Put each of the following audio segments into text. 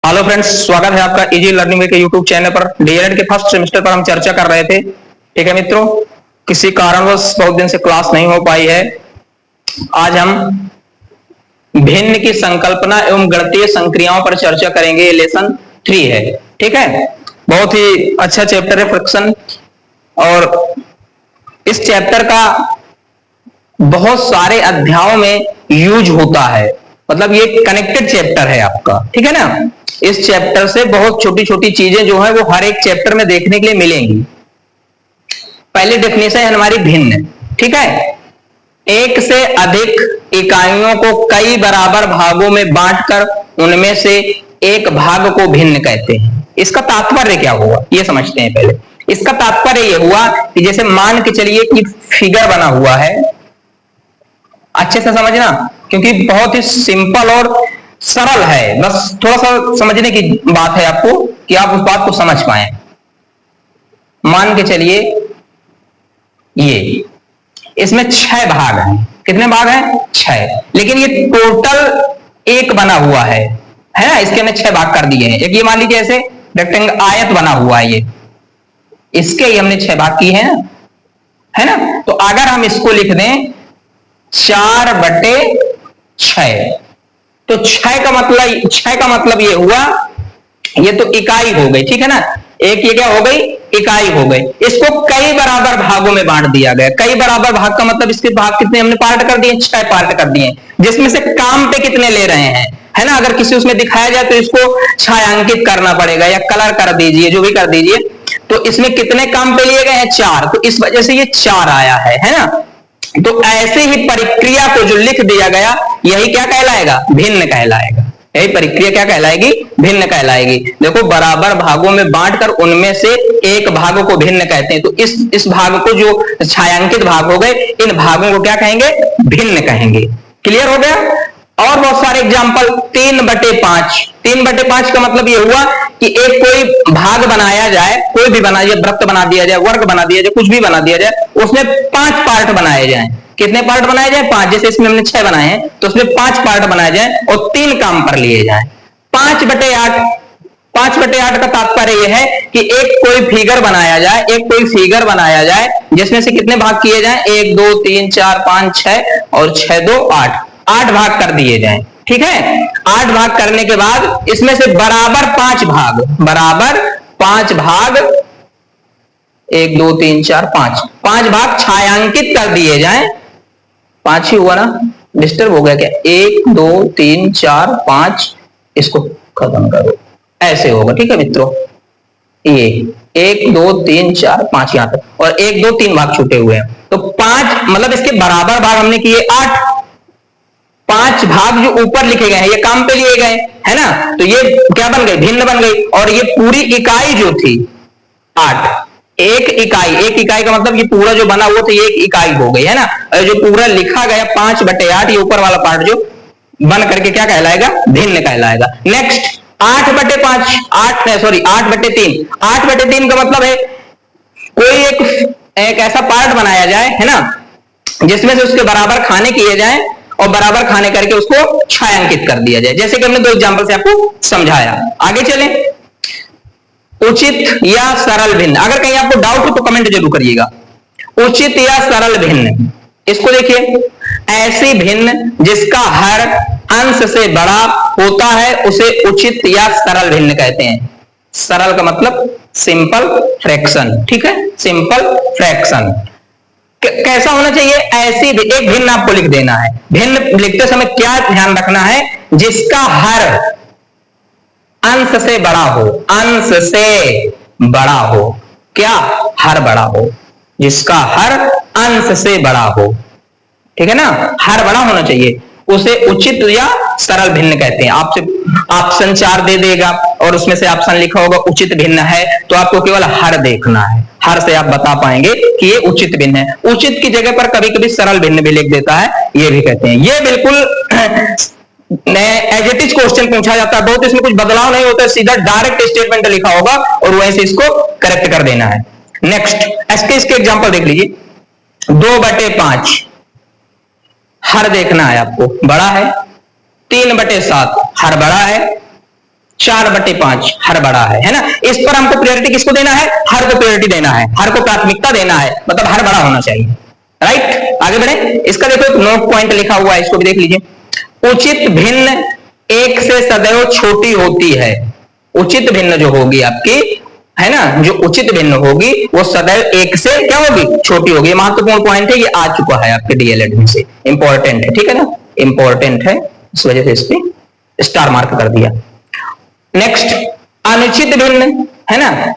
Hello friends, स्वागत है आपका इजी लर्निंग वे के यूट्यूब चैनल पर। डीएलएड के फर्स्ट सेमेस्टर पर हम चर्चा कर रहे थे। ठीक है मित्रों, किसी कारणवश बहुत दिन से क्लास नहीं हो पाई है। आज हम भिन्न की संकल्पना एवं गणितीय संक्रियाओं पर चर्चा करेंगे। ये लेसन 3 है। ठीक है, बहुत ही अच्छा चैप्टर है फ्रैक्शन, और इस चैप्टर का बहुत सारे अध्यायों में यूज होता है। मतलब ये कनेक्टेड चैप्टर है आपका। ठीक है ना, इस चैप्टर से बहुत छोटी छोटी चीजें जो है वो हर एक चैप्टर में देखने के लिए मिलेंगी। पहली डेफिनेशन है हमारी भिन्न। ठीक है, एक से अधिक इकाइयों को कई बराबर भागों में बांटकर उनमें से एक भाग को भिन्न कहते हैं। इसका तात्पर्य क्या हुआ ये समझते हैं पहले। इसका तात्पर्य यह हुआ कि जैसे मान के चलिए कि फिगर बना हुआ है, अच्छे से समझना क्योंकि बहुत ही सिंपल और सरल है। बस थोड़ा सा समझने की बात है आपको कि आप उस बात को समझ पाए। मान के चलिए ये इसमें 6 भाग हैं। कितने भाग हैं? 6। लेकिन ये टोटल एक बना हुआ है ना। इसके हमने 6 भाग कर दिए हैं। एक ये मान लीजिए ऐसे रेक्टेंगल आयत बना हुआ है, ये इसके ही हमने 6 भाग किए हैं, है ना। तो अगर हम इसको लिख दें 4/6, तो 6 का मतलब ये हुआ, ये तो इकाई हो गई। ठीक है ना, एक ये क्या हो गई? इकाई हो गई। इसको कई बराबर भागों में बांट दिया गया। कई बराबर भाग का मतलब इसके भाग कितने हमने पार्ट कर दिए? 6 पार्ट कर दिए, जिसमें से काम पे कितने ले रहे हैं, है ना। अगर किसी उसमें दिखाया जाए तो इसको छायांकित करना पड़ेगा या कलर कर दीजिए, जो भी कर दीजिए। तो इसमें कितने काम पे लिए गए हैं? 4। तो इस वजह से ये 4 आया है ना। तो ऐसे ही प्रक्रिया को जो लिख दिया गया, यही क्या कहलाएगा? भिन्न कहलाएगा। यही प्रक्रिया क्या कहलाएगी? भिन्न कहलाएगी। देखो, बराबर भागों में बांटकर उनमें से एक भाग को भिन्न कहते हैं। तो इस भाग को जो छायांकित भाग हो गए, इन भागों को क्या कहेंगे? भिन्न कहेंगे। क्लियर हो गया। और बहुत सारे एग्जांपल। 3/5। 3/5 का मतलब ये हुआ कि एक कोई भाग बनाया जाए, कोई भी बनाइए, वृत्त बना दिया जाए, वर्ग बना दिया जाए, कुछ भी बना दिया जाए, उसमें 5 पार्ट बनाए जाए। कितने पार्ट बनाए जाए? 5। जैसे इसमें हमने 6 बनाए हैं, तो उसमें 5 पार्ट बनाए जाए और 3 काम पर लिए जाए। 5/8। 5/8 का तात्पर्य यह है कि एक कोई फिगर बनाया जाए, एक कोई फिगर बनाया जाए जिसमें से कितने भाग किए जाए? 1 2 3 4 5 6 और 6 2 8। 8 भाग कर दिए जाए। ठीक है, 8 भाग करने के बाद इसमें से बराबर 5 भाग, बराबर 5 भाग, 1 2 3 4 5 भाग छायांकित कर दिए जाए। 5 ही हुआ ना? डिस्टर्ब हो गया क्या? 1 2 3 4 5, इसको खत्म करो, ऐसे होगा। ठीक है मित्रों, ये 1 2 3 4 5 यहां तक, और 1 2 3 भाग छूटे हुए हैं। तो 5 मतलब इसके बराबर भाग हमने किए 8। 5 भाग जो ऊपर लिखे गए हैं ये काम पे लिए गए, है ना। तो ये क्या बन गई? भिन्न बन गई। और ये पूरी इकाई जो थी 8, एक इकाई का मतलब ये पूरा जो बना हुआ था ये एक इकाई हो गई, है ना। और जो पूरा लिखा गया 5/8, ये ऊपर वाला पार्ट जो बन करके क्या कहलाएगा? भिन्न कहलाएगा। नेक्स्ट 8/5, 8/3। 8/3 का मतलब है कोई एक ऐसा पार्ट बनाया जाए, है ना, जिसमें से उसके बराबर खाने किए जाए और बराबर खाने करके उसको छायांकित कर दिया जाए। जैसे कि हमने 2 एग्जांपल से आपको समझाया। आगे चलें। उचित या सरल भिन्न। अगर कहीं आपको डाउट हो तो कमेंट जरूर करिएगा। उचित या सरल भिन्न, इसको देखिए। ऐसी भिन्न जिसका हर अंश से बड़ा होता है उसे उचित या सरल भिन्न कहते हैं। सरल का मतलब सिंपल फ्रैक्शन। ठीक है, सिंपल फ्रैक्शन कैसा होना चाहिए? ऐसी एक भिन्न आपको लिख देना है। भिन्न लिखते समय क्या ध्यान रखना है? जिसका हर अंश से बड़ा हो, अंश से बड़ा हो। क्या? हर बड़ा हो, जिसका हर अंश से बड़ा हो। ठीक है ना, हर बड़ा होना चाहिए, उसे उचित या सरल भिन्न कहते हैं। आपसे ऑप्शन 4 दे देगा और उसमें से ऑप्शन लिखा होगा उचित भिन्न है, तो आपको केवल हर देखना है। हर से आप बता पाएंगे कि ये उचित भिन्न है। उचित की जगह पर कभी कभी सरल भिन्न भी लिख देता है, ये भी कहते हैं। ये बिल्कुल एज इट इज क्वेश्चन पूछा जाता है, बहुत इसमें कुछ बदलाव नहीं होता है, सीधा डायरेक्ट स्टेटमेंट लिखा होगा और वहीं से इसको करेक्ट कर देना है। नेक्स्ट इसके एग्जांपल देख लीजिए। 2/5 हर देखना है आपको, बड़ा है। 3/7 हर बड़ा है। 4/5 हर बड़ा है ना। इस पर हमको प्रायोरिटी किसको देना है? हर को प्रायोरिटी देना है, हर को प्राथमिकता देना है, मतलब हर बड़ा होना चाहिए। राइट, आगे बढ़े। इसका देखो एक नोट पॉइंट लिखा हुआ है, इसको भी देख लीजिए। उचित भिन्न एक से सदैव छोटी होती है। उचित भिन्न जो होगी आपकी, है ना, जो उचित भिन्न होगी वो सदैव एक से क्या होगी? छोटी होगी। महत्वपूर्ण पॉइंट है, ये आ चुका है आपके डीएलएड में से, इंपॉर्टेंट है, ठीक है ना, इंपॉर्टेंट है, इस वजह से इस पे स्टार मार्क कर दिया। नेक्स्ट, अनुचित भिन्न, है ना,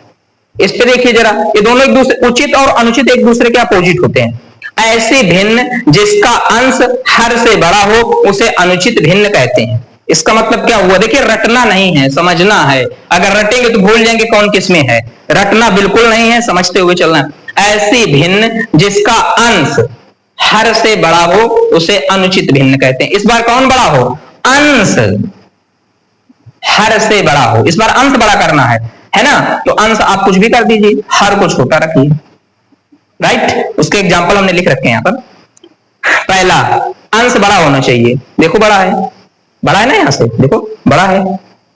इस पे देखिए जरा, ये दोनों एक दूसरे, उचित और अनुचित एक दूसरे के अपोजिट होते हैं। ऐसी भिन्न जिसका अंश हर से बड़ा हो उसे अनुचित भिन्न कहते हैं। इसका मतलब क्या हुआ? देखिए, रटना नहीं है, समझना है। अगर रटेंगे तो भूल जाएंगे कौन किस में है। रटना बिल्कुल नहीं है, समझते हुए चलना। ऐसी भिन्न जिसका अंश हर से बड़ा हो उसे अनुचित भिन्न कहते हैं। इस बार कौन बड़ा हो? अंश हर से बड़ा हो। इस बार अंश बड़ा करना है ना, तो अंश आप कुछ भी कर दीजिए, हर को छोटा रखिए। राइट, उसके एग्जाम्पल हमने लिख रखे हैं यहां पर। पहला, अंश बड़ा होना चाहिए, देखो बड़ा है, बड़ा है ना, यहां से देखो बड़ा है,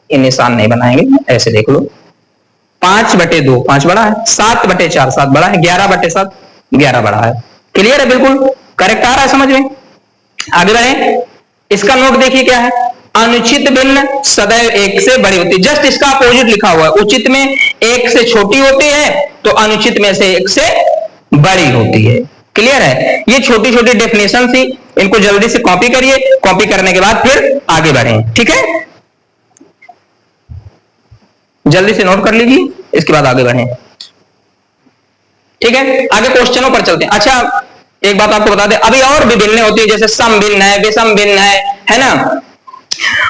ये निशान नहीं बनाएंगे, ऐसे देख लो। 5/2 5 बड़ा है, 7/4 7 बड़ा है, 11/7 11 बड़ा है। क्लियर है? बिल्कुल करेक्ट आ रहा है समझ में। आगे बढ़े, इसका नोट देखिए क्या है। अनुचित भिन्न सदैव एक से बड़ी होती है, जस्ट इसका अपोजिट लिखा हुआ है। उचित में एक से छोटी होती है, तो अनुचित में से एक से बड़ी होती है। क्लियर है? ये छोटी छोटी डेफिनेशन थी, इनको जल्दी से कॉपी करिए, कॉपी करने के बाद फिर आगे बढ़ें, ठीक है, जल्दी से नोट कर लीजिए, इसके बाद आगे बढ़ें, ठीक है। आगे क्वेश्चनों पर चलते हैं। अच्छा, एक बात आपको बता दें, अभी और भी भिन्न होती है, जैसे सम भिन्न है, विषम भिन्न है ना,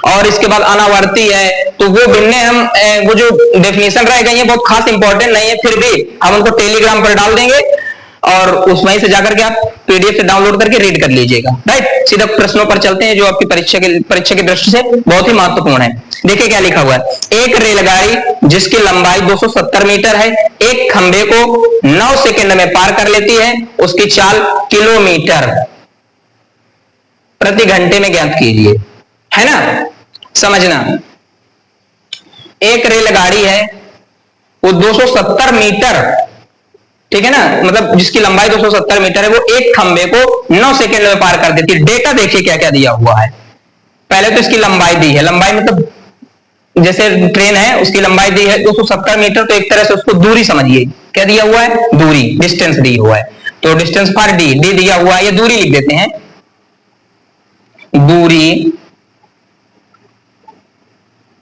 और इसके बाद अनावर्ती है। तो वो भिन्न हम वो जो डेफिनेशन रह गई है बहुत खास इंपॉर्टेंट नहीं है, फिर भी हम उनको टेलीग्राम पर डाल देंगे और उसमें से जाकर के आप पीडीएफ से डाउनलोड करके रीड कर लीजिएगा। राइट, सीधा प्रश्नों पर चलते हैं जो आपकी परीक्षा की दृष्टि से बहुत ही महत्वपूर्ण है। देखिए क्या लिखा हुआ है। एक रेलगाड़ी जिसकी लंबाई 270 मीटर है, एक खंबे को 9 सेकंड में पार कर लेती है, उसकी चाल किलोमीटर प्रति घंटे में ज्ञात कीजिए, है ना। समझना, एक रेलगाड़ी है, वो 270 मीटर, ठीक है ना, मतलब जिसकी लंबाई 270 मीटर है, वो एक खंबे को 9 सेकंड में पार कर देती है। डेटा देखिए क्या क्या दिया हुआ है। पहले तो इसकी लंबाई दी है, लंबाई मतलब जैसे ट्रेन है उसकी लंबाई दी है 270 मीटर, तो एक तरह से उसको दूरी समझिए। क्या दिया हुआ है? दूरी, डिस्टेंस दी हुआ है, तो डिस्टेंस फॉर डी, डी दिया हुआ है, ये दूरी लिख देते हैं। दूरी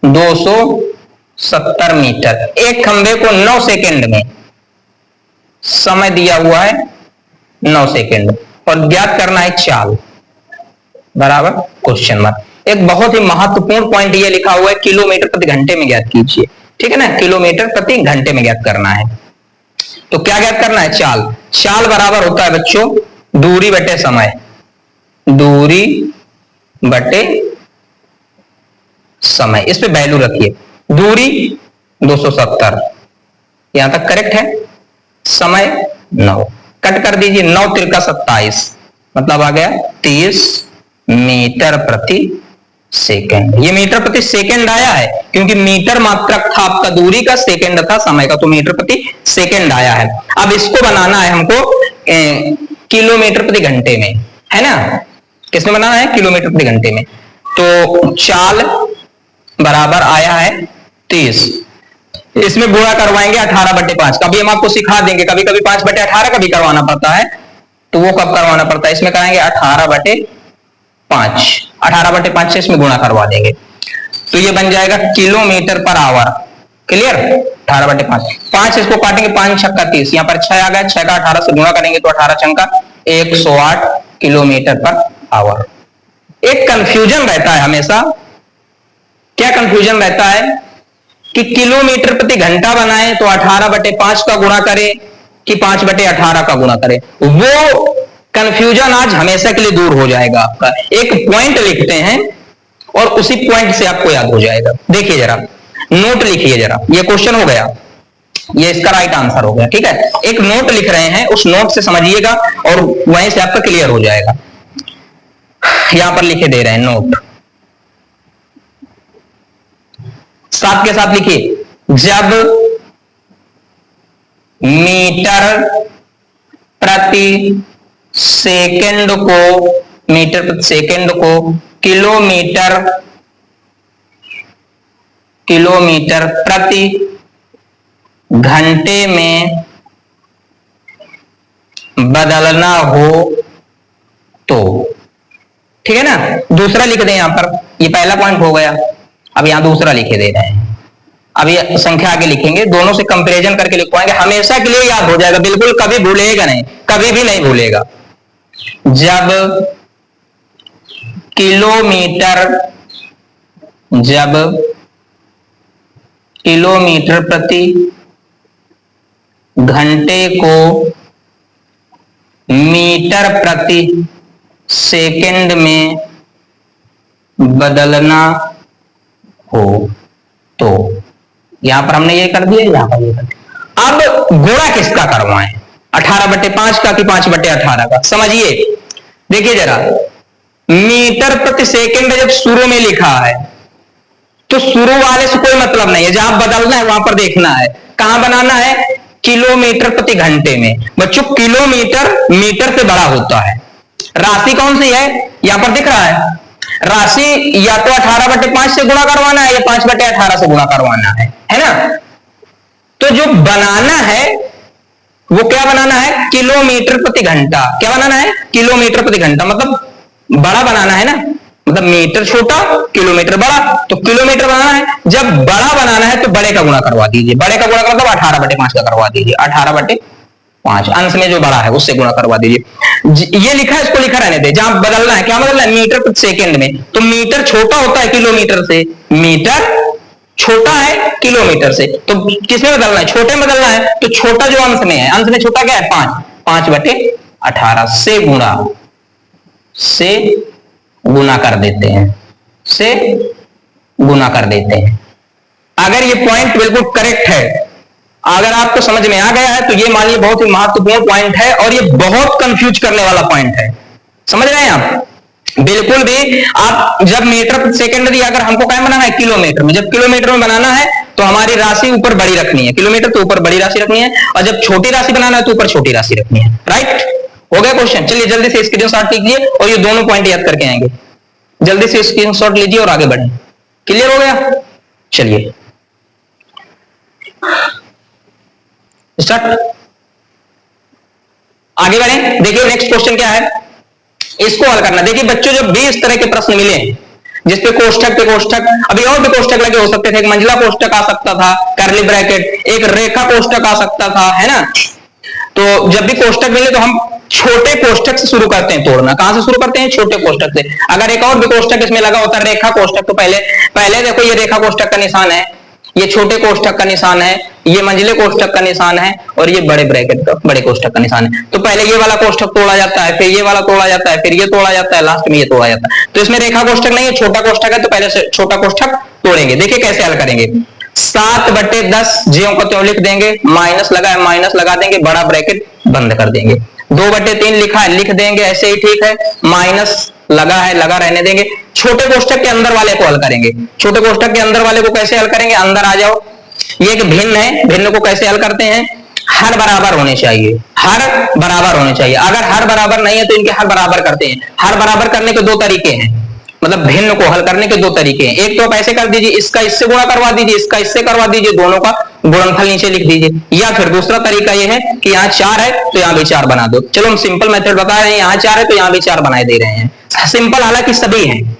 270 मीटर, एक खंबे को 9 सेकंड में, समय दिया हुआ है 9 सेकंड, और ज्ञात करना है चाल बराबर क्वेश्चन मार्क। एक बहुत ही महत्वपूर्ण पॉइंट ये लिखा हुआ है, किलोमीटर प्रति घंटे में ज्ञात कीजिए, ठीक है ना, किलोमीटर प्रति घंटे में ज्ञात करना है। तो क्या ज्ञात करना है? चाल। चाल बराबर होता है बच्चों दूरी बटे समय, दूरी बटे समय, इस पे वैल्यू रखिए। दूरी 270, यहां तक करेक्ट है, समय 9, कट कर दीजिए, 9 तिरका 27, मतलब आ गया 30 मीटर प्रति सेकंड। ये मीटर प्रति सेकंड आया है क्योंकि मीटर मात्रक था आपका दूरी का, सेकंड था समय का, तो मीटर प्रति सेकंड आया है। अब इसको बनाना है हमको किलोमीटर प्रति घंटे में, है ना, किसमें बनाना है? किलोमीटर प्रति घंटे में। तो चाल बराबर आया है 30, इसमें गुणा करवाएंगे 18/5। कभी हम आपको सिखा देंगे, कभी कभी 5/18 का भी करवाना पड़ता है, तो वो कब करवाना पड़ता है? इसमें कराएंगे 18/5, 18/5 से इसमें गुणा करवा देंगे, तो ये बन जाएगा किलोमीटर पर आवर। क्लियर? 18/5, 5 इसको काटेंगे, 5 छक्का 30, यहां पर 6 आ गया, 6 का 18 से गुणा करेंगे तो 18 छक्का 108 किलोमीटर पर आवर। एक कंफ्यूजन रहता है हमेशा, क्या कंफ्यूजन रहता है कि किलोमीटर प्रति घंटा बनाए तो 18/5 का गुणा करें कि 5/18 का गुणा करें। वो कंफ्यूजन आज हमेशा के लिए दूर हो जाएगा आपका। एक पॉइंट लिखते हैं और उसी पॉइंट से आपको याद हो जाएगा। देखिए जरा, नोट लिखिए जरा, ये क्वेश्चन हो गया, ये इसका राइट आंसर हो गया, ठीक है। एक नोट लिख रहे हैं, उस नोट से समझिएगा और वहीं से आपका क्लियर हो जाएगा। यहां पर लिखे दे रहे हैं नोट, साथ के साथ लिखिए, जब मीटर प्रति सेकंड को, मीटर प्रति सेकंड को किलोमीटर प्रति घंटे में बदलना हो तो, ठीक है ना। दूसरा लिख दें यहां पर, ये पहला पॉइंट हो गया, अब यहां दूसरा लिखे दे रहे हैं। अब ये संख्या आगे लिखेंगे, दोनों से कंपैरिजन करके लिख पाएंगे, हमेशा के लिए याद हो जाएगा, बिल्कुल कभी भूलेगा नहीं, कभी भी नहीं भूलेगा। जब किलोमीटर प्रति घंटे को मीटर प्रति सेकंड में बदलना हो तो, यहां पर हमने ये कर दिया, यहां पर ये कर दिया। अब गुणा किसका करवाएं, 18/5 का कि 5/18 का, समझिए। देखिए जरा, मीटर प्रति सेकंड जब शुरू में लिखा है तो शुरू वाले से कोई मतलब नहीं है, जहां बदलना है वहां पर देखना है, कहां बनाना है, किलोमीटर प्रति घंटे में। बच्चों किलोमीटर मीटर से बड़ा होता है, राशि कौन सी है यहां पर दिख रहा है, राशि या तो 18/5 से गुणा करवाना है या 5/18 से गुणा करवाना है ना। तो जो बनाना है वो क्या बनाना है, किलोमीटर प्रति घंटा। क्या बनाना है, किलोमीटर प्रति घंटा, मतलब बड़ा बनाना है ना, मतलब मीटर छोटा किलोमीटर बड़ा, तो किलोमीटर बनाना है। जब बड़ा बनाना है तो बड़े का गुणा करवा दीजिए, बड़े का गुणा मतलब 18/5 का करवा दीजिए, 18/5 अंश में जो बड़ा है उससे गुणा करवा दीजिए। ये लिखा है, इसको लिखा रहने दे, जहां बदलना है, क्या बदलना है, मीटर प्रति सेकंड में। तो मीटर छोटा होता है किलोमीटर से, मीटर छोटा है किलोमीटर से, तो किसमें बदलना है, छोटे में बदलना है। तो छोटा जो अंश में है, अंश में छोटा क्या है, 5/18 से गुना कर देते हैं, से गुना कर देते हैं। अगर ये पॉइंट बिल्कुल करेक्ट है, अगर आपको समझ में आ गया है तो ये मानिए बहुत ही महत्वपूर्ण पॉइंट है और ये बहुत कंफ्यूज करने वाला पॉइंट है, समझ रहे हैं आप। बिल्कुल भी आप जब मीटर प्रति सेकंड दिया, अगर हमको क्या बनाना है, किलोमीटर में, जब किलोमीटर में बनाना है तो हमारी राशि ऊपर बड़ी रखनी है, किलोमीटर तो ऊपर बड़ी राशि रखनी है, और जब छोटी राशि बनाना है तो ऊपर छोटी राशि रखनी है। राइट, हो गया क्वेश्चन। चलिए जल्दी से स्क्रीनशॉट लीजिए और ये दोनों पॉइंट याद करके आएंगे, जल्दी से स्क्रीनशॉट लीजिए और आगे बढ़े। क्लियर हो गया, चलिए स्टार्ट, आगे बढ़े। देखिए नेक्स्ट क्वेश्चन क्या है, इसको हल करना। देखिए बच्चों, जब भी इस तरह के प्रश्न मिले जिसपे कोष्ठक पे कोष्ठक, अभी और भी कोष्ठक लगे हो सकते थे, एक मंजिला कोष्ठक आ सकता था, कर्ली ब्रैकेट, एक रेखा कोष्ठक आ सकता था, है ना। तो जब भी कोष्ठक मिले तो हम छोटे कोष्ठक से शुरू करते हैं तोड़ना। कहां से शुरू करते हैं, छोटे कोष्ठक से। अगर एक और भी कोष्ठक इसमें लगा होता है, रेखा कोष्ठक, तो पहले देखो ये रेखा कोष्ठक का निशान है, ये छोटे कोष्ठक का निशान है, ये मंझले कोष्ठक का निशान है, और ये बड़े ब्रैकेट का, बड़े कोष्ठक का निशान है। तो पहले ये वाला कोष्ठक तोड़ा जाता है, फिर ये वाला तोड़ा जाता है, फिर ये तोड़ा जाता है, लास्ट में ये तोड़ा जाता है। तो इसमें रेखा कोष्ठक नहीं है, छोटा कोष्ठक है, तो पहले से छोटा कोष्ठक तोड़ेंगे। देखिए कैसे हल करेंगे, 7/10 ज्यों को त्यों लिख देंगे, माइनस लगा है माइनस लगा देंगे, बड़ा ब्रैकेट बंद कर देंगे। 2/3 लिखा है लिख देंगे, ऐसे ही ठीक है, माइनस लगा है लगा रहने देंगे। छोटे कोष्ठक के अंदर वाले को हल करेंगे। छोटे कोष्ठक के अंदर वाले को कैसे हल करेंगे, अंदर आ जाओ। ये एक भिन्न है, भिन्न को कैसे हल करते हैं, हर बराबर होने चाहिए, हर बराबर होने चाहिए। अगर हर बराबर नहीं है तो इनके हर बराबर करते हैं। हर बराबर करने के दो तरीके हैं, मतलब भिन्न को हल करने के दो तरीके हैं। एक तो आप ऐसे कर दीजिए, इसका इससे गुणा करवा दीजिए, इसका इससे करवा दीजिए, दोनों का गुणनफल नीचे लिख दीजिए। या फिर दूसरा तरीका यह है कि यहाँ 4 है तो यहाँ भी 4 बना दो। चलो हम सिंपल मेथड बता रहे हैं, यहाँ 4 है तो यहाँ भी 4 बनाए दे रहे हैं। सिंपल, हालांकि सभी हैं।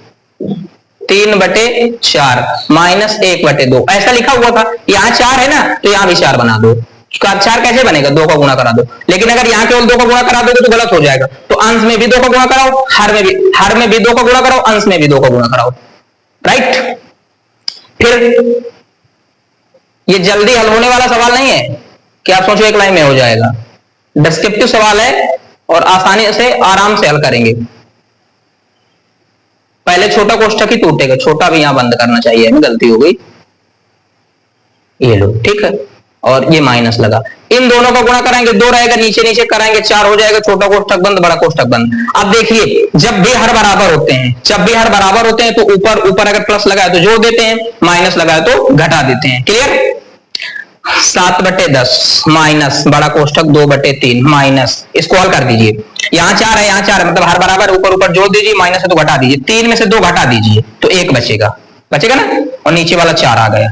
3/4 माइनस 1/2 ऐसा लिखा हुआ था, यहाँ 4 है ना तो यहाँ भी 4 बना दो। 4 कैसे बनेगा, 2 का गुणा करा दो। लेकिन अगर यहाँ केवल 2 का गुणा करा दोगे तो गलत हो जाएगा। तो अंश में भी 2 का गुणा कराओ, हर में भी 2 का गुणा कराओ, अंश में भी 2 का गुणा कराओ। राइट, फिर ये जल्दी हल होने वाला सवाल नहीं है कि आप सोचो एक लाइन में हो जाएगा। डिस्क्रिप्टिव सवाल है और आसानी से आराम से हल करेंगे। पहले छोटा कोष्ठक ही टूटेगा, छोटा भी यहां बंद करना चाहिए, गलती हो गई, ये लो ठीक है। और ये माइनस लगा। इन दोनों का गुणा कराएंगे, 2 रहेगा, नीचे नीचे कराएंगे 4 हो जाएगा, छोटा कोष्ठक बंद बड़ा कोष्ठक बंद। अब देखिए जब भी हर बराबर होते हैं, जब भी हर बराबर होते हैं तो ऊपर ऊपर अगर प्लस लगाए तो जोड़ देते हैं, माइनस लगाए तो घटा देते हैं। क्लियर? 7/10 माइनस बड़ा कोष्ठक 2/3 माइनस, इसको हल कर दीजिए। यहाँ 4 है, यहाँ 4 है, मतलब हर बराबर ऊपर ऊपर जोड़ दीजिए, माइनस है तो घटा दीजिए, 3 में से 2 घटा दीजिए तो 1 बचेगा, बचेगा ना, और नीचे वाला 4 आ गया।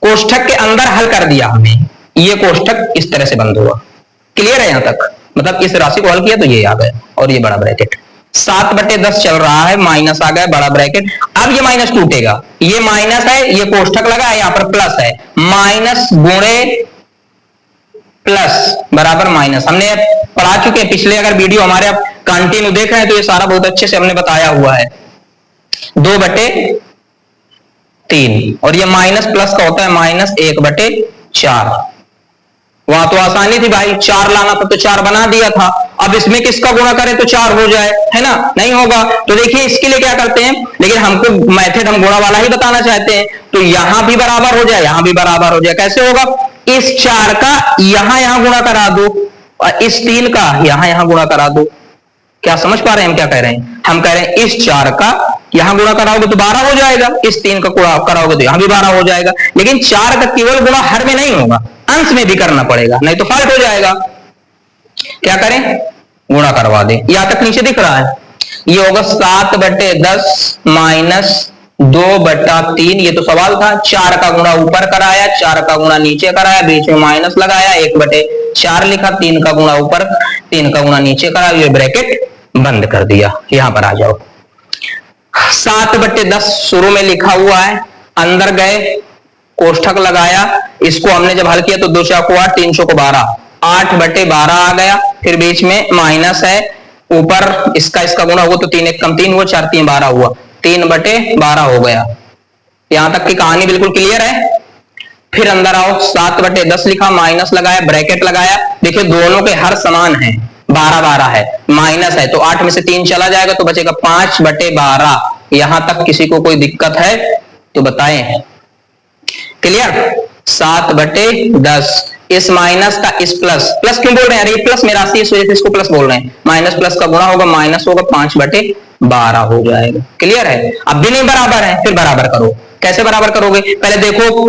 कोष्ठक के अंदर हल कर दिया हमने, ये कोष्ठक इस तरह से बंद हुआ। क्लियर है यहां तक? मतलब इस राशि को हल किया तो ये आ गया, और ये बड़ा ब्रैकेट 7/10 चल रहा है, माइनस आ गया बड़ा ब्रैकेट। अब ये माइनस टूटेगा, ये माइनस है, ये कोष्ठक लगा है, यहां पर प्लस है, माइनस गुणे प्लस बराबर माइनस। हमने पढ़ा चुके हैं पिछले, अगर वीडियो हमारे आप कंटिन्यू देख रहे हैं तो ये सारा बहुत अच्छे से हमने बताया हुआ है। 2/3 और ये माइनस प्लस का होता है माइनस 1/4। वहां तो आसानी थी भाई, 4 लाना था तो 4 बना दिया था। अब इसमें किसका गुणा करें तो 4 हो जाए, है ना? नहीं होगा। तो देखिए इसके लिए क्या करते हैं, लेकिन हमको मेथड हम गुणा वाला ही बताना चाहते हैं, तो यहां भी बराबर हो जाए, यहां भी बराबर हो जाए। कैसे होगा? इस 4 का यहां गुणा करा दो, और इस 3 का यहां गुणा करा दो। क्या समझ पा रहे हैं हम क्या कह रहे हैं? हम कह रहे हैं इस 4 का यहां गुणा कराओगे तो 12 हो जाएगा, इस 3 का गुणा कराओगे तो यहां भी 12 हो जाएगा। लेकिन 4 का केवल गुणा हर में नहीं होगा, अंश में भी करना पड़ेगा, नहीं तो फाल्ट हो जाएगा। क्या करें? गुणा करवा दें। यहां तक नीचे दिख रहा है, ये होगा 7/10 माइनस 2/3। ये तो सवाल था, 4 का गुणा ऊपर कराया, 4 का गुणा नीचे कराया, बीच में माइनस लगाया, 1/4 लिखा, 3 का गुणा ऊपर, 3 का गुणा नीचे कराया, ये ब्रैकेट बंद कर दिया। यहां पर आ जाओ, 7/10 शुरू में लिखा हुआ है, अंदर गए, कोष्ठक लगाया, इसको हमने जब हल किया तो 2 4 8, 3 को 12, 8/12 आ गया। फिर बीच में माइनस है, ऊपर इसका गुणा हुआ तो 3 1 कम 3 हुआ, 4 3 12 हुआ, 3/12 हो गया। यहां तक की कहानी बिल्कुल क्लियर है। फिर अंदर आओ, 7/10 लिखा, माइनस लगाया, ब्रैकेट लगाया। देखिए दोनों के हर समान है, 12 है, माइनस है तो 8 में से 3 चला जाएगा तो बचेगा 5/12। यहां तक किसी को कोई दिक्कत है तो बताएं। क्लियर? 7/10 इस माइनस का इस प्लस, प्लस क्यों बोल रहे हैं? अरे प्लस में राशि इस वजह से इसको प्लस बोल रहे हैं। माइनस प्लस का गुणा होगा, माइनस होगा, 5/12 हो जाएगा। क्लियर है? अब भी नहीं बराबर है, फिर बराबर करो। कैसे बराबर करोगे? पहले देखो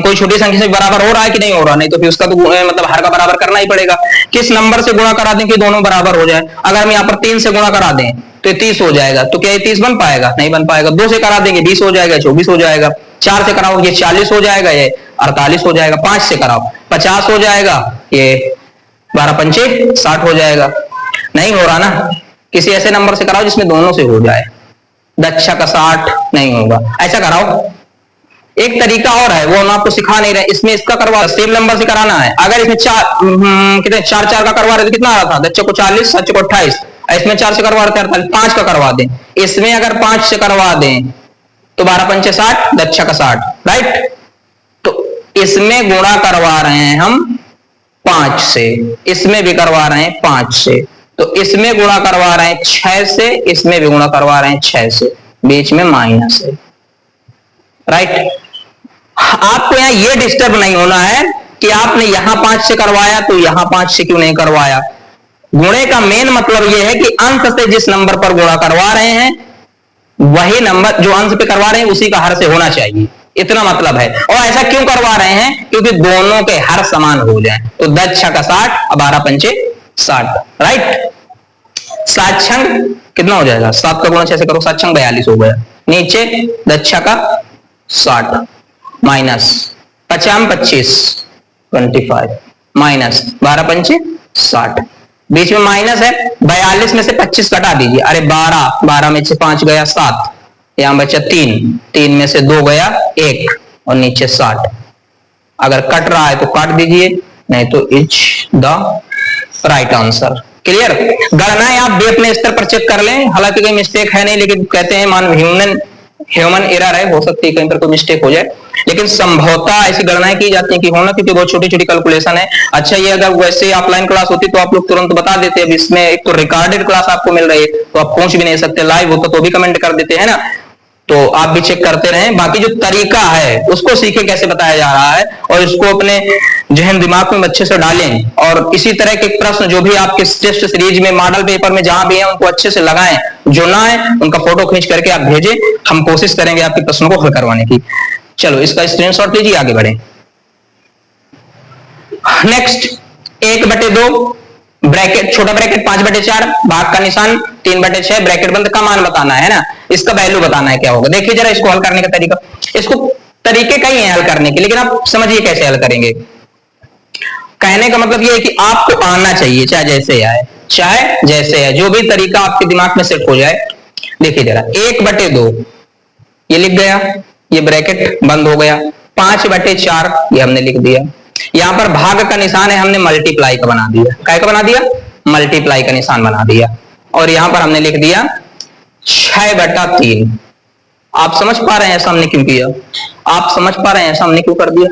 कोई छोटी संख्या से बराबर हो रहा है कि नहीं हो रहा, नहीं तो फिर उसका तो मतलब हर का बराबर करना ही पड़ेगा। किस नंबर से गुणा करा दें कि दोनों बराबर हो जाए? अगर हम यहाँ पर 3 से गुणा करा दें तो 30 हो जाएगा, तो क्या ये 30 बन पाएगा? नहीं बन पाएगा। 2 से करा देंगे 20 हो जाएगा, 24 हो जाएगा। 4 से कराओगे 40 हो जाएगा, ये 48 हो जाएगा। 5 से कराओ 50 हो जाएगा, ये 12 पंचे 60 हो जाएगा। नहीं हो रहा ना, किसी ऐसे नंबर से कराओ जिसमें दोनों से हो जाए। दच्छा का 60 नहीं होगा, ऐसा कराओ। एक तरीका और है, वो हम आपको सिखा नहीं रहे, इसमें इसका करवा सेम नंबर से कराना है। अगर इसमें कितने 4 4 का करवा रहे तो कितना आ रहा था? दच्छा को 40, सच को 28, इसमें 4 से करवा रहे थे 48, 5 का करवा दें। इसमें अगर 5 से करवा दें तो 12 पंचे 60, दच्छा का 60, राइट? तो इसमें गुणा करवा रहे हैं हम 5 से, इसमें भी करवा रहे हैं 5 से, तो इसमें गुणा करवा रहे हैं 6 से, इसमें भी गुणा करवा रहे हैं 6 से, बीच में माइनस है, राइट? आपको यहां यह डिस्टर्ब नहीं होना है कि आपने यहां 5 से करवाया तो यहां 5 से क्यों नहीं करवाया। गुणे का मेन मतलब यह है कि अंश से जिस नंबर पर गुणा करवा रहे हैं वही नंबर जो अंश पे करवा रहे हैं उसी का हर से होना चाहिए, इतना मतलब है। और ऐसा क्यों करवा रहे हैं? क्योंकि दोनों के हर समान हो जाए। तो 10 6 का 60, 12 पंचे 60, राइट? 7 छंग कितना हो जाएगा? 7 का गुणा 6 से करो, 7 छंग 42 हो गया। नीचे 10 6 का 60 माइनस 50 25 25 माइनस 12 पंचे 60, बीच में माइनस है। 42 में से 25 घटा दीजिए, अरे 12 में से 5 गया 7, यहां बचा 3 में से 2 गया 1 और नीचे 60। अगर कट रहा है तो काट दीजिए, नहीं तो is the right answer. Clear? गणनाएं आप भी अपने स्तर पर चेक कर लें, हालांकि कोई मिस्टेक है नहीं, लेकिन कहते हैं मान ह्यूमन एरर है, हो सकती है कहीं पर कोई मिस्टेक हो जाए, लेकिन संभवतः ऐसी गणनाएं की जाती हैं कि होना, क्योंकि बहुत छोटी छोटी कैलकुलेशन है। अच्छा, ये अगर वैसे ऑफलाइन क्लास होती तो आप लोग तुरंत बता देते। अब इसमें एक तो रिकॉर्डेड क्लास आपको मिल रही है तो आप पहुंच भी नहीं सकते, लाइव होता तो भी कमेंट कर देते हैं ना। तो आप भी चेक करते रहें। बाकी जो तरीका है उसको सीखे कैसे बताया जा रहा है, और इसको अपने जहन दिमाग में अच्छे से डालें, और इसी तरह के प्रश्न जो भी आपके टेस्ट सीरीज में, मॉडल पेपर में जहां भी है, उनको अच्छे से लगाएं। जो ना है उनका फोटो खींच करके आप भेजें, हम कोशिश करेंगे आपके प्रश्नों को हल करवाने की। चलो इसका स्क्रीनशॉट लीजिए, आगे बढ़े। नेक्स्ट 1/2 ब्रैकेट, छोटा ब्रैकेट 5/4, भाग का निशान 3/6, ब्रैकेट बंद का मान बताना है ना, इसका वैल्यू बताना है क्या होगा। देखिए जरा इसको हल करने का तरीका, इसको तरीके कई हैं हल करने के, लेकिन आप समझिए कैसे हल करेंगे। कहने का मतलब ये है कि आपको आना चाहिए, चाहे जैसे आए, चाहे जैसे है, जो भी तरीका आपके दिमाग में सेट हो जाए। देखिए जरा 1/2 ये लिख गया, ये ब्रैकेट बंद हो गया। 5/4 ये हमने लिख दिया। यहां पर भाग का निशान है, हमने मल्टीप्लाई का बना दिया। क्या का बना दिया? मल्टीप्लाई का निशान बना दिया। और यहां पर हमने लिख दिया 6/3। आप समझ पा रहे हैं ऐसा हमने क्यों किया? आप समझ पा रहे हैं ऐसा हमने क्यों कर दिया?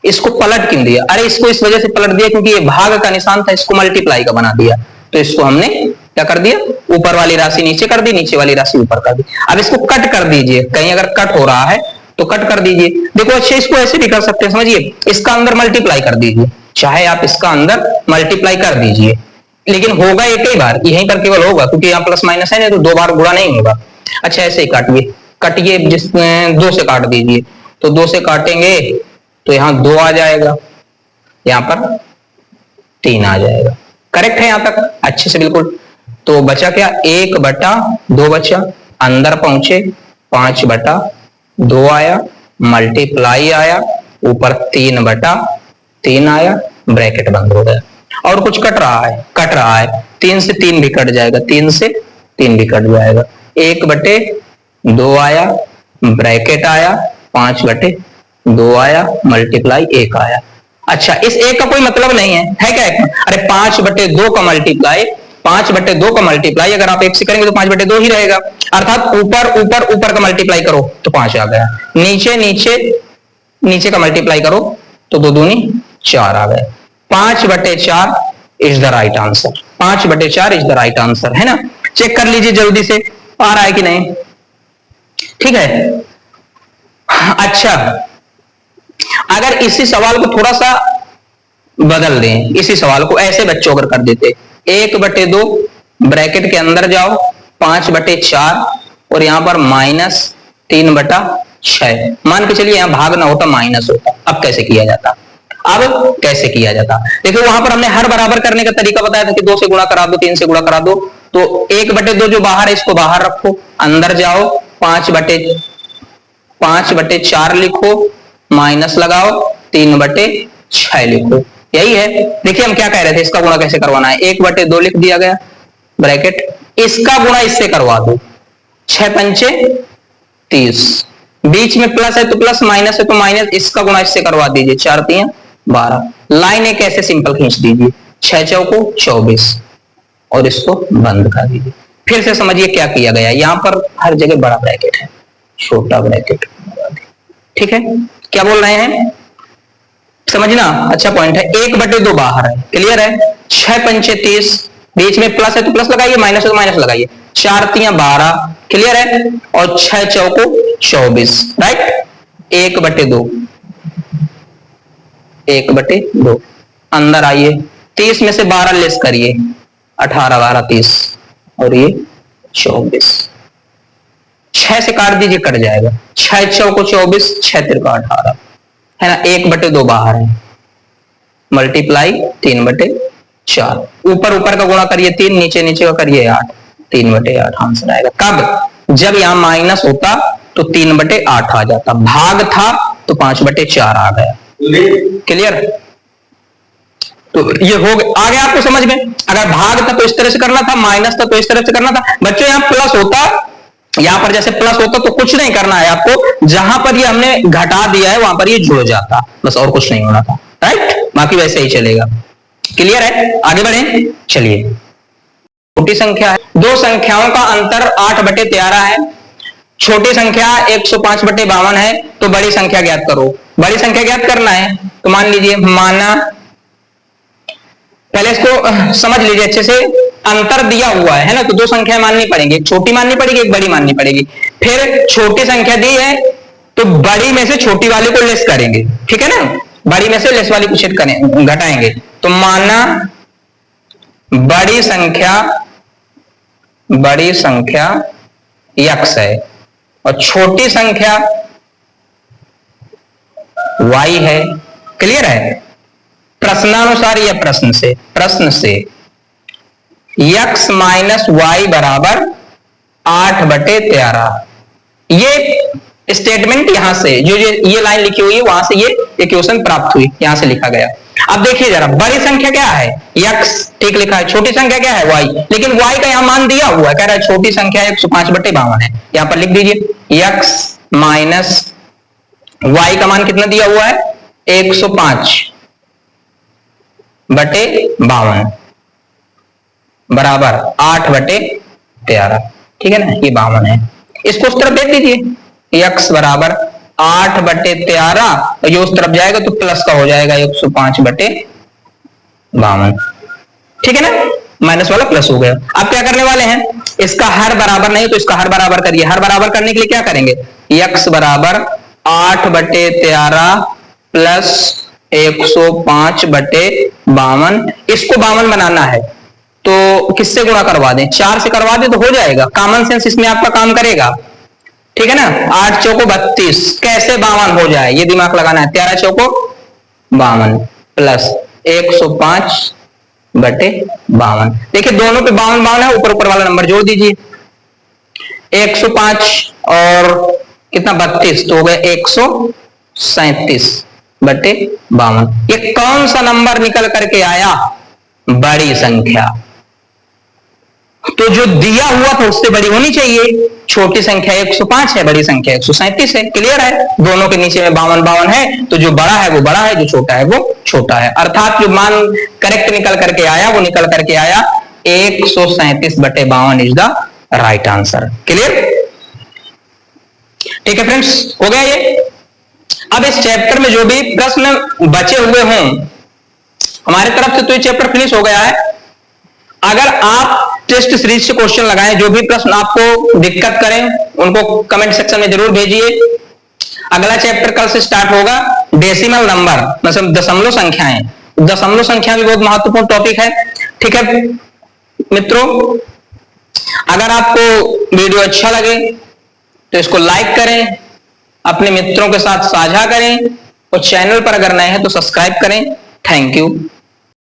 इसको पलट क्यों दिया? अरे इसको इस वजह से पलट दिया क्योंकि ये भाग का निशान था, इसको मल्टीप्लाई का बना दिया। तो इसको हमने क्या कर दिया? ऊपर वाली राशि नीचे कर दी, नीचे वाली राशि ऊपर कर दी। अब इसको कट कर दीजिए, कहीं अगर कट हो रहा है तो कट कर दीजिए। देखो अच्छे, इसको ऐसे भी कर सकते हैं, समझिए। इसका अंदर मल्टीप्लाई कर दीजिए, चाहे आप इसका अंदर मल्टीप्लाई कर दीजिए, लेकिन होगा एक ही बार, यहीं पर केवल होगा, क्योंकि यहाँ प्लस माइनस है ना, तो 2 बार गुणा नहीं होगा। अच्छा ऐसे ही काटिए, कटिए, जिसमें 2 से काट दीजिए, तो 2 से काटेंगे तो यहाँ 2 आ जाएगा, यहाँ पर 3 आ जाएगा। करेक्ट है यहाँ तक? अच्छे से बिल्कुल। तो बचा क्या? 1/2 बचा, अंदर पहुंचे 5/2 आया, मल्टीप्लाई आया, ऊपर 3/3 आया, ब्रैकेट बंद हो गया। और कुछ कट रहा है? कट रहा है, 3 से 3 भी कट जाएगा, 3 से 3 भी कट जाएगा। 1/2 आया, ब्रैकेट आया, 5/2 आया, मल्टीप्लाई 1 आया। अच्छा इस 1 का कोई मतलब नहीं है क्या? अरे 5/2 का मल्टीप्लाई, 5/2 का मल्टीप्लाई अगर आप 1 से करेंगे तो 5/2 ही रहेगा। अर्थात ऊपर ऊपर ऊपर का मल्टीप्लाई करो तो 5 आ गया, नीचे नीचे नीचे का मल्टीप्लाई करो तो 2 दूनी 4 आ गए। 5/4 is the right answer. 5/4 is the right answer, है ना? चेक कर लीजिए जल्दी से, आ रहा है कि नहीं। ठीक है। अच्छा अगर इसी सवाल को थोड़ा सा बदल दें, इसी सवाल को ऐसे बच्चों अगर कर देते, 1/2 ब्रैकेट के अंदर जाओ, 5/4 और यहां पर -3/6, मान के चलिए यहां भाग ना होता माइनस होता। अब कैसे किया जाता? अब कैसे किया जाता? देखिए वहां पर हमने हर बराबर करने का तरीका बताया था कि 2 से गुणा करा दो, 3 से गुणा करा दो। तो 1/2 जो बाहर है इसको बाहर रखो, अंदर जाओ, 5/4 लिखो, माइनस लगाओ, 3/6 लिखो। यही है। देखिए हम क्या कह रहे थे, इसका गुणा कैसे करवाना है। 1/2 लिख दिया गया, ब्रैकेट, इसका गुणा इससे करवा दो, 6×5 30, बीच में प्लस है तो प्लस, माइनस है तो माइनस, इसका गुणा इससे करवा दीजिए, 4×3 12। लाइन एक ऐसे सिंपल खींच दीजिए, 6×4 24, और इसको बंद कर दीजिए। फिर से समझिए क्या किया गया। यहां पर हर जगह बड़ा ब्रैकेट है, छोटा ब्रैकेट, ठीक है? क्या बोल रहे हैं समझना, अच्छा पॉइंट है। 1/2 बाहर है, क्लियर है। 6×5 30, बीच में प्लस है तो प्लस लगाइए, माइनस है तो माइनस लगाइए, 4×3 12, क्लियर है। और 6×4 24, राइट। 1/2, 1/2 अंदर आइए, 30 में से 12 लेस करिए, 18 12 30, और ये 24। 6 से काट दीजिए, कट जाएगा, 6×4 24, 6×3 18, है ना। 1/2 बाहर है, मल्टीप्लाई 3/4, ऊपर ऊपर का गुणा करिए 3, नीचे नीचे का करिए 8, 3/8 आंसर आएगा। कब? जब यहां माइनस होता तो 3/8 आ जाता, भाग था तो 5/4 आ गया। क्लियर? तो ये हो गया, आ गया आपको समझ में। अगर भाग था तो इस तरह से करना था, माइनस था तो इस तरह से करना था। बच्चों यहां प्लस होता, यहां पर जैसे प्लस होता तो कुछ नहीं करना है आपको, जहां पर ये हमने घटा दिया है वहां पर ये जुड़ जाता, बस, और कुछ नहीं होना था, राइट। बाकी वैसे ही चलेगा। क्लियर है? आगे बढ़े, चलिए। छोटी संख्या है, दो संख्याओं का अंतर 8/13 है। छोटी संख्या 105/52 है, तो बड़ी संख्या ज्ञात करो। बड़ी संख्या ज्ञात करना है तो मान लीजिए, माना पहले इसको समझ लीजिए अच्छे से। अंतर दिया हुआ है ना, तो दो संख्या माननी पड़ेगी, एक छोटी माननी पड़ेगी, एक बड़ी माननी पड़ेगी। फिर छोटी संख्या दी है तो बड़ी में से छोटी वाले को लेस करेंगे, ठीक है ना, बड़ी में से लेस वाली को छेद करें, घटाएंगे। तो माना बड़ी संख्या x है और छोटी संख्या y है। क्लियर है? प्रश्नानुसार या प्रश्न से x माइनस वाई बराबर 8/13। ये स्टेटमेंट यहां से जो ये लाइन लिखी हुई है वहां से ये इक्वेशन प्राप्त हुई, यहां से लिखा गया। अब देखिए जरा, बड़ी संख्या क्या है x, ठीक लिखा है, छोटी संख्या क्या है y, लेकिन y का यहां मान दिया हुआ है, कह रहा है छोटी संख्या 105/52 है। यहां पर लिख दीजिए x माइनस y का मान कितना दिया हुआ है 105/52 बराबर 8/13, ठीक है ना, ये 52 है। इसको उस तरफ देख दीजिए, x बराबर 8/13, और ये उस तरफ जाएगा तो प्लस का हो जाएगा 105/52, ठीक है ना, माइनस वाला प्लस हो गया। अब क्या करने वाले हैं, इसका हर बराबर नहीं तो इसका हर बराबर करिए। हर बराबर करने के लिए क्या करेंगे, x बराबर 8/13 प्लस 105/52, इसको 52 बनाना है तो किससे गुणा करवा दें, 4 से करवा दें तो हो जाएगा। कॉमन सेंस इसमें आपका काम करेगा, ठीक है ना। 8 चौको 32, कैसे 52 हो जाए ये दिमाग लगाना है। 13 चौको 52 प्लस 105/52, देखिए दोनों पे 52 है, ऊपर ऊपर वाला नंबर जोड़ दीजिए। 105 और कितना 32 तो हो गया 137/52। ये कौन सा नंबर निकल करके आया, बड़ी संख्या। तो जो दिया हुआ था उससे बड़ी होनी चाहिए। छोटी संख्या 105 है, बड़ी संख्या 137 है। क्लियर है? दोनों के नीचे में 52 है, तो जो बड़ा है वो बड़ा है, जो छोटा है वो छोटा है। अर्थात जो मान करेक्ट निकल करके आया वो निकल करके आया 137/52 is the right answer. Clear? ठीक है फ्रेंड्स, हो गया ये। अब इस चैप्टर में जो भी प्रश्न बचे हुए हों, हमारे तरफ से तो ये चैप्टर फिनिश हो गया है। अगर आप टेस्ट सीरीज से क्वेश्चन लगाएं, जो भी प्रश्न आपको दिक्कत करें उनको कमेंट सेक्शन में जरूर भेजिए। अगला चैप्टर कल से स्टार्ट होगा, डेसिमल नंबर, मतलब दशमलव संख्याएं। दशमलव संख्या भी बहुत महत्वपूर्ण टॉपिक है, ठीक है मित्रों। अगर आपको वीडियो अच्छा लगे तो इसको लाइक करें, अपने मित्रों के साथ साझा करें, और चैनल पर अगर नए हैं तो सब्सक्राइब करें। Thank you.